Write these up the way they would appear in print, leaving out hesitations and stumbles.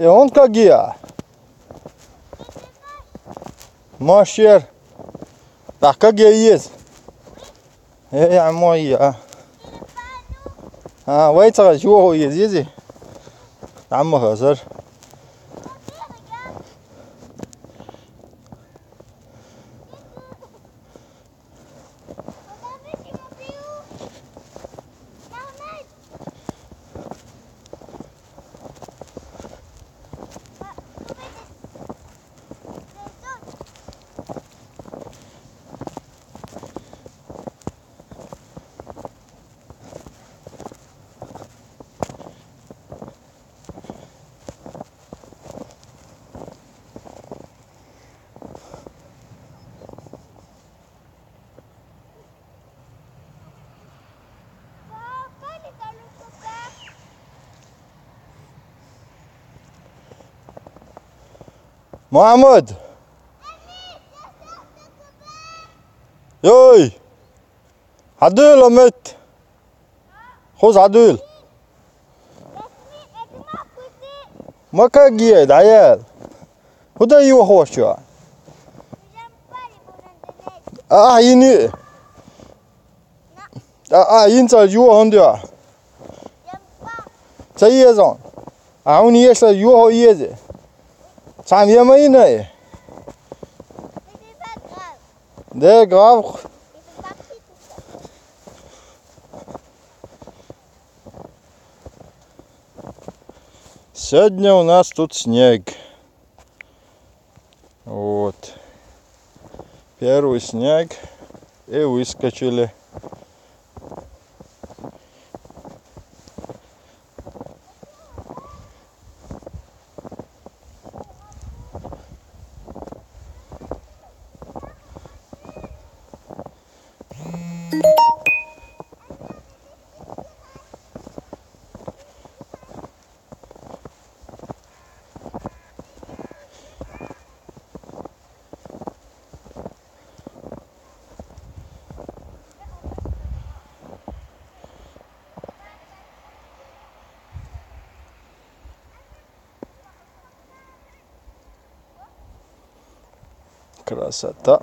E on kagia. Mosher. Dah kagia yes. يا عموية ويتغى شو هو يزيزي عمو خسر محمد يوي عدول مت خذ عدول ما كاجيد عيال هدا يو خوشوا يني ينسى يو هنديا سيزون عوني يسا يو هو يزي Sam yemeğine. Да, гав. Сегодня у нас тут снег. Вот. Первый снег. И выскочили. Красота.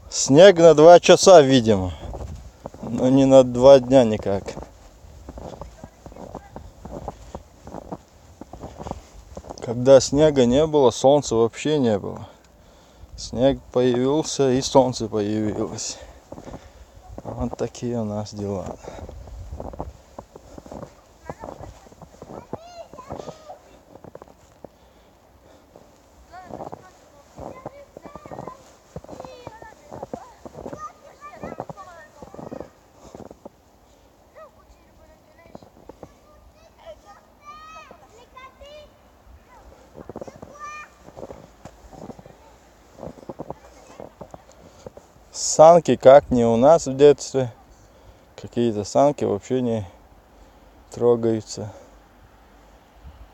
Снег на 2 часа, видимо, но не на 2 дня никак. Когда снега не было, солнца вообще не было. Снег появился и солнце появилось. Вот такие у нас дела. Санки как не у нас в детстве. Какие-то санки вообще не трогаются,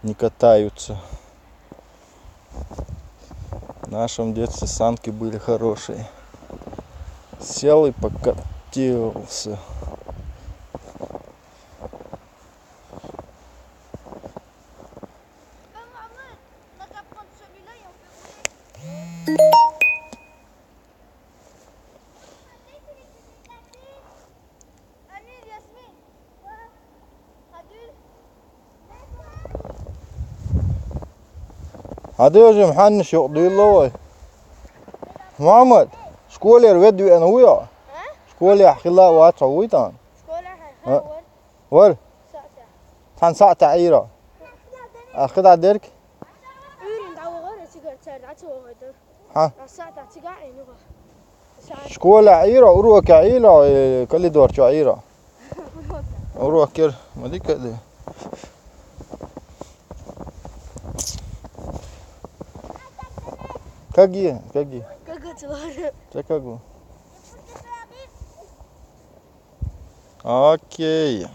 не катаются. В нашем детстве санки были хорошие. Сел и покатился. هذا يوجد محنش يقضي الله محمد شكولي الفيديو انا وياه شكولي احكي الله واتعويتان شكولي ور كان ساعة تعيرة اخذ على ديرك ها شكولي عيرة اروك عيرة كل دور شو عيرة اروك كير ما دي كده Какие? Какие? Окей.